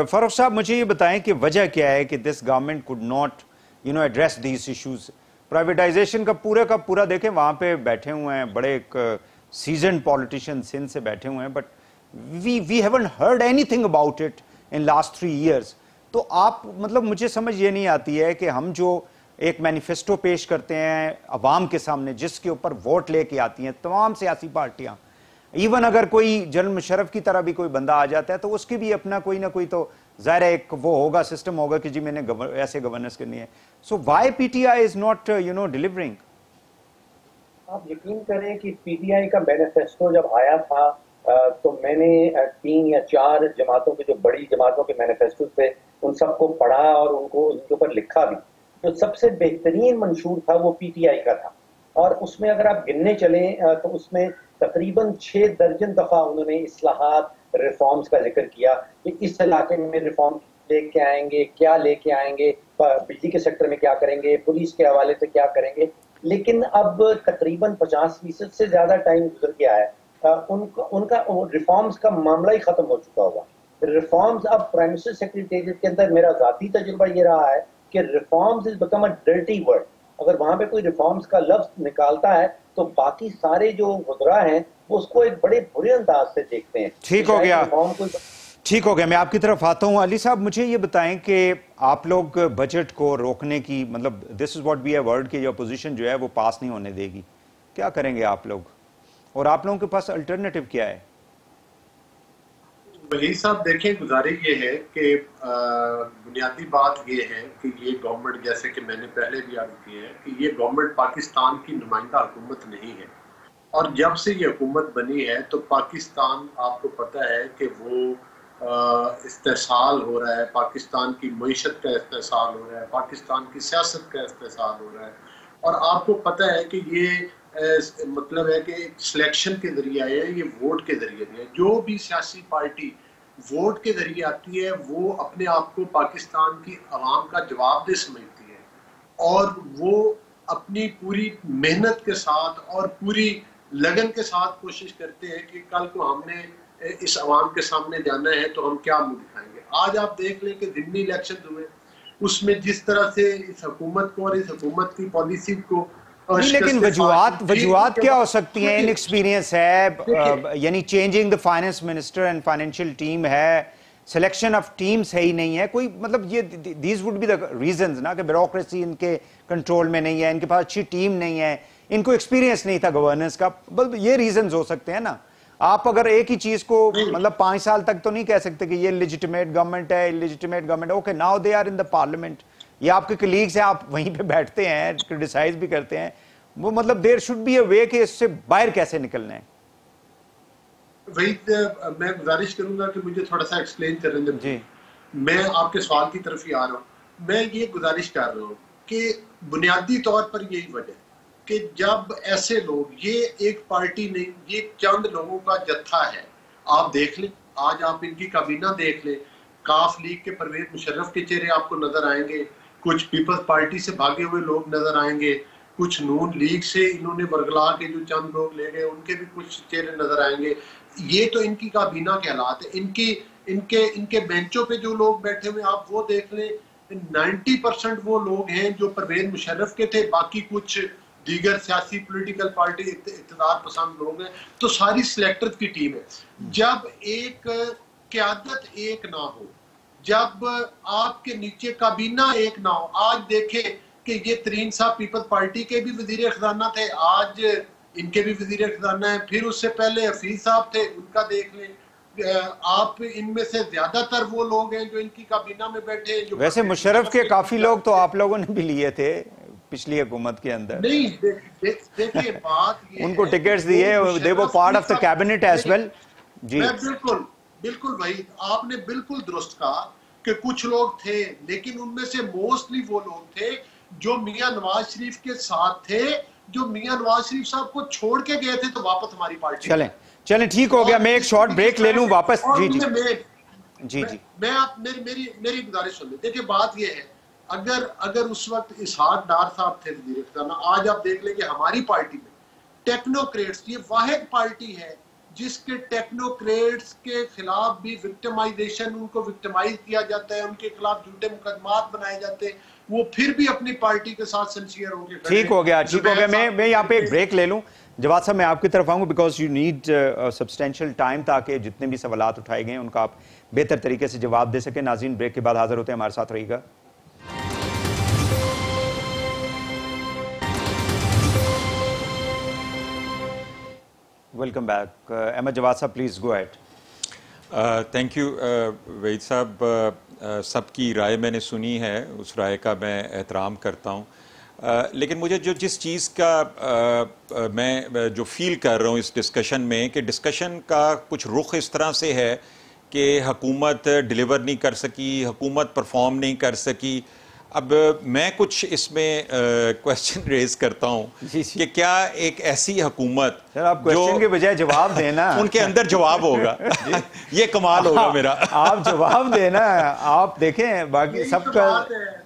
فاروق صاحب، مجھے یہ بتائیں کہ وجہ کیا ہے کہ this government could not address these issues. Privatization کا پورا دیکھیں، وہاں پہ بیٹھے ہوئے ہیں بڑے ایک سیزنڈ پولیٹیشین سندھ سے بیٹھے ہوئے ہیں، but we haven't heard anything about it in last 3 years. تو آپ مطلب مجھے سمجھ یہ نہیں آتی ہے کہ ہم جو ایک مینیفیسٹو پیش کرتے ہیں عوام کے سامنے، جس کے اوپر ووٹ لے کے آتی ہیں تمام سیاسی پارٹیاں، ایون اگر کوئی جنرل مشرف کی طرح بھی کوئی بندہ آ جاتا ہے تو اس کی بھی اپنا کوئی نہ کوئی تو ظاہر ہے ایک وہ ہوگا، سسٹم ہوگا کہ جی میں نے ایسے گورننس کرنی ہے. So why P T I is not delivering? آپ یقین کریں کہ پی ٹی آئی کا مینیفیسٹو جب آیا تھا تو میں نے 3 یا 4 جماعتوں کے، جو بڑی جماعتوں کے مینیفیسٹو تھے، ان سب کو پڑھا اور ان کے اوپر لکھا بھی. جو سب سے بہترین منشور تھا وہ پی ٹی آئی کا تھا، اور اس میں اگر آپ گننے چلیں تو اس میں تقریباً 6 درجن دفعہ انہوں نے اصلاحات، ریفارمز کا ذکر کیا کہ اس علاقے میں ریفارم لے کے آئیں گے، کیا لے کے آئیں گے، بجلی کے سیکٹر میں کیا کریں گے، پولیس کے حوالے سے کیا کریں گے. لیکن اب تقریباً 50% سے زیادہ ٹائم گزر گیا ہے، ان کا ریفارمز کا معاملہ ہی ختم ہو چکا ہوگا. ریفارمز اب پرائم منسٹر سیکریٹریٹ کے اندر میرا ذاتی تجربہ یہ رہا ہے کہ reforms is become a dirty word. اگر وہاں پہ کوئی ریفارمز کا لفظ نکالتا ہے تو باقی سارے جو وزراء ہیں وہ اس کو ایک بڑے برے انداز سے دیکھتے ہیں. ٹھیک ہو گیا، میں آپ کی طرف آتا ہوں. علی صاحب مجھے یہ بتائیں کہ آپ لوگ بجٹ کو روکنے کی، مطلب this is what we have heard کہ یہ اپوزیشن جو ہے وہ پاس نہیں ہونے دے گی، کیا کریں گے آپ لوگ، اور آپ لوگوں کے پاس الٹرنیٹو کیا ہے؟ وحید صاحب دیکھیں، گزارش یہ ہے کہ بنیادی بات یہ ہے کہ یہ گورنمنٹ، جیسے کہ میں نے پہلے بھی عرض کیا ہے کہ یہ گورنمنٹ پاکستان کی نمائندہ حکومت نہیں ہے. اور جب سے یہ حکومت بنی ہے تو پاکستان، آپ کو پتہ ہے کہ وہ استحصال ہو رہا ہے، پاکستان کی معیشت کا استحصال ہو رہا ہے، پاکستان کی سیاست کا استحصال ہو رہا ہے. اور آپ کو پتہ ہے کہ یہ مطلب ہے کہ سلیکشن کے ذریعے ہے، یہ ووٹ کے ذریعے ہے. جو بھی سیاسی پارٹی ووٹ کے ذریعے آتی ہے وہ اپنے آپ کو پاکستان کی عوام کا جواب دہ سمجھتی ہے، اور وہ اپنی پوری محنت کے ساتھ اور پوری لگن کے ساتھ کوشش کرتے ہیں کہ کل کو ہم نے इस अवाम के सामने जाना है तो हम क्या मुंह दिखाएंगे। आज आप देख लें कि ज़िमनी इलेक्शन हुए, उसमें जिस तरह से इस हुकूमत को और इस हुकूमत की पॉलिसी को नहीं, लेकिन वजूहात क्या हो सकती हैं? इनएक्सपीरियंस है, यानी changing the finance minister and financial team है, सिलेक्शन ऑफ टीम्स है ही नहीं है कोई, मतलब ये these would be the reasons ना, कि ब्यूरोक्रेसी इनके कंट्रोल में नहीं है, इनके पास अच्छी टीम नहीं है, इनको एक्सपीरियंस नहीं था गवर्नेंस का, बस ये रीजंस हो सकते हैं ना। आप अगर एक ही चीज को मतलब 5 साल तक तो नहीं कह सकते कि ये लेजिटिमेट गवर्नमेंट है, इलेजिटिमेट गवर्नमेंट है। Okay, now they are in the parliament, ये आपके कलीग्स हैं, आप वहीं पे बैठते हैं, क्रिटिसाइज भी करते हैं, वो मतलब देयर शुड बी अ वे कि इससे बाहर कैसे निकलना है। वही मैं गुजारिश करूंगा कि मुझे थोड़ा सा एक्सप्लेन करने दें। मैं आपके सवाल की तरफ ही आ रहा हूँ। मैं ये गुजारिश कर रहा हूँ कि बुनियादी तौर पर यही वजह कि जब ऐसे लोग, ये एक पार्टी नहीं, ये चंद लोगों का जत्था है। आप देख लें, आज आप इनकी काबीना देख लें, काफ लीग के परवेज मुशर्रफ के चेहरे आपको नजर आएंगे, कुछ पीपल्स पार्टी से भागे हुए लोग नजर आएंगे, कुछ नून लीग से इन्होंने बरगला के जो चंद लोग ले गए उनके भी कुछ चेहरे नजर आएंगे। ये तो इनकी काबीना के हालात है। इनके बेंचों पे जो लोग बैठे हुए आप वो देख लें, 90% वो लोग हैं जो परवेज मुशर्रफ के थे, बाकी कुछ दीगर सियासी पॉलिटिकल पार्टी इक़्तिदार पसंद लोग हैं, तो सारी सिलेक्टर्स की टीम है। जब एक क़यादत एक ना हो, जब आपके नीचे काबीना एक ना हो, आज देखें कि ये तरीन साहब पीपल्स पार्टी के भी वजीर खजाना थे, आज इनके भी वजीर खजाना है, फिर उससे पहले हफीज साहब थे, उनका देख लें। आप इनमें से ज्यादातर वो लोग हैं जो इनकी काबीना में बैठे हैं। जो वैसे मुशर्रफ के काफी लोग तो आप लोगों ने भी लिए थे पिछली हुकूमत के अंदर। नहीं, देखिए बात ये उनको टिकट्स दिए, they were part of the cabinet as well. जी बिल्कुल भाई, आपने बिल्कुल दुरुस्त कहा कि कुछ लोग थे, लेकिन उनमें से मोस्टली वो लोग थे जो मियां नवाज शरीफ के साथ थे, जो मियां नवाज शरीफ साहब को छोड़ के गए थे तो वापस हमारी पार्टी। चलें ठीक हो गया, मैं एक शॉर्ट ब्रेक ले लूं वापस। जी, मैं आप मेरी गुजारिश सुन ले। देखिए बात ये है, अगर उस वक्त इसहाक डार साहब थे वजीर खजाना, आज आप देख लें कि हमारी पार्टी में टेक्नोक्रेट्स, ये वाहिद पार्टी है जिसके टेक्नोक्रेट्स के खिलाफ भी विक्टिमाइजेशन, उनको विक्टिमाइज किया जाता है, उनके खिलाफ झूठे मुकदमात बनाए जाते हैं, वो फिर भी अपनी पार्टी के साथ सिंसियर होंगे। ठीक हो गया। मैं यहाँ पे एक ब्रेक ले लूँ। जवाद साहब मैं आपकी तरफ आऊँगा, because you need substantial time, ताकि जितने भी सवालात उठाए गए हैं उनका आप बेहतर तरीके से जवाब दे सकें। नाज़रीन, ब्रेक के बाद हाजिर होते हैं, हमारे साथ रहिएगा। Welcome back. अहमद जवाद साहब, please go ahead. Thank you Waheed साहब। सबकी राय मैंने सुनी है, उस राय का मैं एहतराम करता हूँ, लेकिन मुझे जिस चीज़ का मैं जो फील कर रहा हूँ इस डिस्कशन में, कि डिस्कशन का कुछ रुख इस तरह से है कि हुकूमत डिलीवर नहीं कर सकी, हुकूमत परफॉर्म नहीं कर सकी। अब मैं कुछ इसमें क्वेश्चन रेज करता हूँ कि क्या एक ऐसी हुकूमत, आप क्वेश्चन के बजाय जवाब देना, उनके अंदर जवाब होगा ये कमाल होगा मेरा। आप जवाब देना, आप देखें बाकी सबका।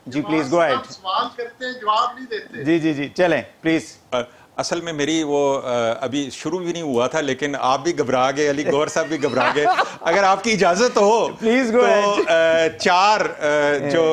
जी प्लीज गो अहेड। सवाल करते हैं, जवाब नहीं देते। जी चलें प्लीज। असल में मेरी वो अभी शुरू भी नहीं हुआ था, लेकिन आप भी घबरा गए, अली गौहर साहब भी घबरा गए। अगर आपकी इजाजत हो प्लीज गो तो 4 जो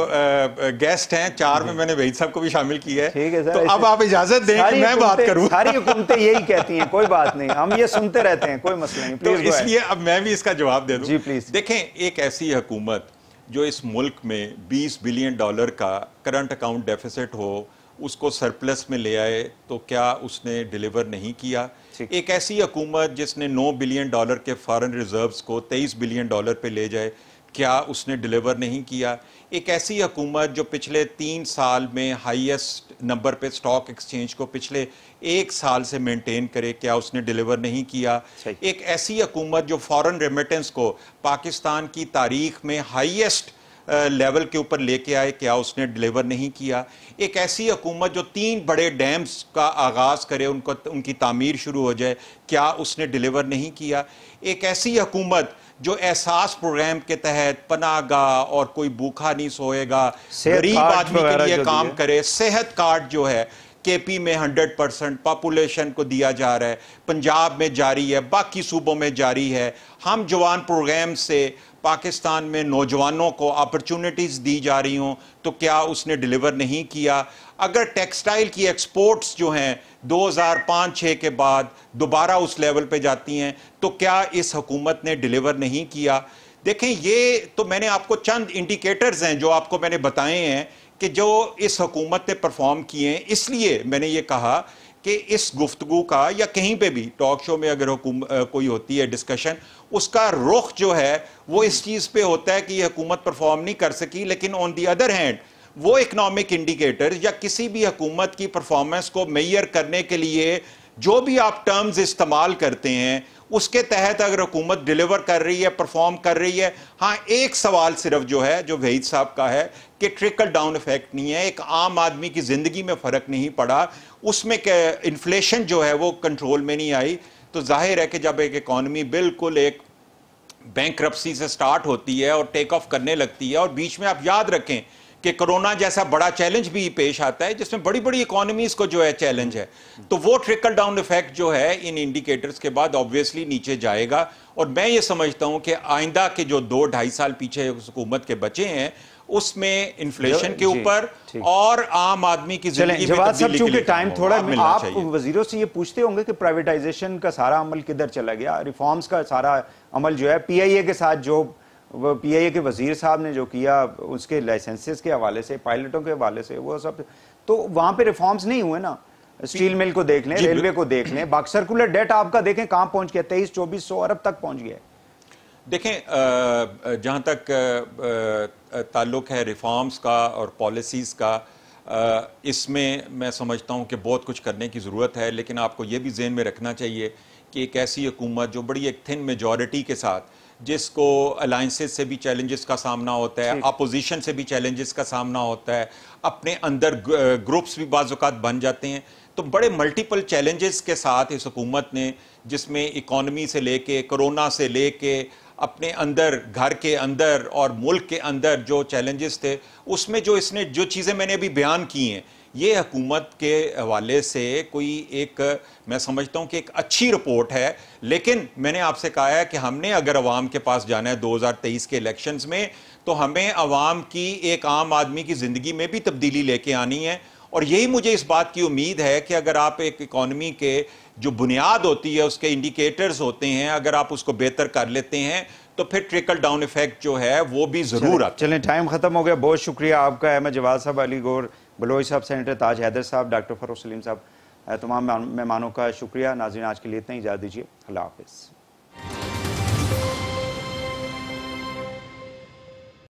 गेस्ट हैं, 4 में मैंने वहीद साहब को भी शामिल किया है। ठीक है सर, तो अब आप इजाजत दें कि मैं बात करूं। सारी हुकूमतें यही कहती हैं, कोई बात नहीं, हम ये सुनते रहते हैं, कोई मसला नहीं। तो इसलिए अब मैं भी इसका जवाब दे दूं। जी प्लीज। देखें, एक ऐसी हुकूमत जो इस मुल्क में $20 बिलियन का करंट अकाउंट डेफिसिट हो, उसको सरप्लस में ले आए, तो क्या उसने डिलीवर नहीं किया? एक ऐसी हुकूमत जिसने $9 बिलियन के फॉरेन रिजर्व्स को $23 बिलियन पे ले जाए, क्या उसने डिलीवर नहीं किया? एक ऐसी हुकूमत जो पिछले 3 साल में हाईएस्ट नंबर पे स्टॉक एक्सचेंज को पिछले 1 साल से मेंटेन करे, क्या उसने डिलीवर नहीं किया? एक ऐसी हुकूमत जो फॉरेन रेमिटेंस को पाकिस्तान की तारीख में हाईएस्ट लेवल के ऊपर लेके आए, क्या उसने डिलीवर नहीं किया? एक ऐसी हुकूमत जो 3 बड़े डैम्स का आगाज़ करे, उनकी तामीर शुरू हो जाए, क्या उसने डिलीवर नहीं किया? एक ऐसी हुकूमत जो एहसास प्रोग्राम के तहत पनाहगाह और कोई भूखा नहीं सोएगा, गरीब आदमी के लिए काम करे, सेहत कार्ड जो है, KP में 100% पॉपुलेशन को दिया जा रहा है, पंजाब में जारी है, बाकी सूबों में जारी है। हम जवान प्रोग्राम से पाकिस्तान में नौजवानों को अपॉर्चुनिटीज़ दी जा रही हों, तो क्या उसने डिलीवर नहीं किया? अगर टेक्सटाइल की एक्सपोर्ट्स जो हैं 2005-6 के बाद दोबारा उस लेवल पे जाती हैं, तो क्या इस हुकूमत ने डिलीवर नहीं किया? देखें, ये तो मैंने आपको चंद इंडिकेटर्स हैं जो आपको मैंने बताए हैं कि जो इस हुकूमत ने परफॉर्म किए हैं। इसलिए मैंने ये कहा कि इस गुफ्तगू का या कहीं पे भी टॉक शो में अगर कोई होती है डिस्कशन, उसका रुख जो है वो इस चीज़ पे होता है कि ये हुकूमत परफॉर्म नहीं कर सकी। लेकिन ऑन दी अदर हैंड वो इकोनॉमिक इंडिकेटर या किसी भी हुकूमत की परफॉर्मेंस को मेजर करने के लिए जो भी आप टर्म्स इस्तेमाल करते हैं, उसके तहत अगर हुकूमत डिलीवर कर रही है, परफॉर्म कर रही है। हाँ, एक सवाल सिर्फ जो है जो वहीद साहब का है कि ट्रिकल डाउन इफेक्ट नहीं है, एक आम आदमी की ज़िंदगी में फ़र्क नहीं पड़ा, उसमें इन्फ्लेशन जो है वो कंट्रोल में नहीं आई। तो जाहिर है कि जब एक इकॉनमी बिल्कुल एक बैंकरप्सी से स्टार्ट होती है और टेक ऑफ करने लगती है, और बीच में आप याद रखें कि कोरोना जैसा बड़ा चैलेंज भी पेश आता है जिसमें बड़ी बड़ी इकोनॉमीज को जो है चैलेंज है, तो वो ट्रिकल डाउन इफेक्ट जो है इन इंडिकेटर्स के बाद ऑब्वियसली नीचे जाएगा। और मैं ये समझता हूं कि आइंदा के जो 2-2.5 साल पीछे हुकूमत के बचे हैं, उसमें इन्फ्लेशन के ऊपर और आम आदमी की जिंदगी में तब्दीली के लिए टाइम थोड़ा, आप वजीरों से ये पूछते होंगे कि प्राइवेटाइजेशन का सारा अमल किधर चला गया, रिफॉर्म्स का सारा अमल जो है PIA के साथ जो PIA के वजीर साहब ने जो किया, उसके लाइसेंसेस के हवाले से, पायलटों के हवाले से, वो सब, तो वहां पे रिफॉर्म्स नहीं हुए ना। स्टील मिल को देख लें, रेलवे को देख लें, बाकी सर्कुलर डेट आपका देखें कहां पहुंच गया, 2300-2400 अरब तक पहुंच गया। देखें, जहां तक ताल्लुक है रिफॉर्म्स का और पॉलिसीज़ का, इसमें मैं समझता हूं कि बहुत कुछ करने की ज़रूरत है। लेकिन आपको ये भी ज़हन में रखना चाहिए कि एक ऐसी हुकूमत जो बड़ी एक थिन मेजॉरिटी के साथ, जिसको अलाइंसेस से भी चैलेंजेस का सामना होता है, अपोजिशन से भी चैलेंजेस का सामना होता है, अपने अंदर ग्रुप्स भी बाज़ औक़ात बन जाते हैं, तो बड़े मल्टीपल चैलेंजेस के साथ इस हुकूमत ने, जिसमें इकॉनमी से लेके, कोरोना से लेके, अपने अंदर घर के अंदर और मुल्क के अंदर जो चैलेंजेस थे, उसमें जो इसने जो चीज़ें मैंने अभी बयान की हैं, ये हुकूमत के हवाले से कोई एक, मैं समझता हूँ कि एक अच्छी रिपोर्ट है। लेकिन मैंने आपसे कहा है कि हमने अगर अवाम के पास जाना है 2023 के इलेक्शंस में, तो हमें अवाम की, एक आम आदमी की ज़िंदगी में भी तब्दीली लेके आनी है। और यही मुझे इस बात की उम्मीद है कि अगर आप एक इकॉनमी के जो बुनियाद होती है, उसके इंडिकेटर्स होते हैं, अगर आप उसको बेहतर कर लेते हैं, तो फिर ट्रिकल डाउन इफेक्ट जो है वो भी ज़रूर आता है। चलें, टाइम ख़त्म हो गया। बहुत शुक्रिया आपका, अहमद जवाद साहब, अली गौर बलोच साहब, सेनेटर ताज हैदर साहब, डॉक्टर फरूख सलीम साहब, तमाम मेहमानों का शुक्रिया। नाज़रीन, आज के लिए इतना ही, इजाज़त दीजिए। अल्लाह हाफ़िज़।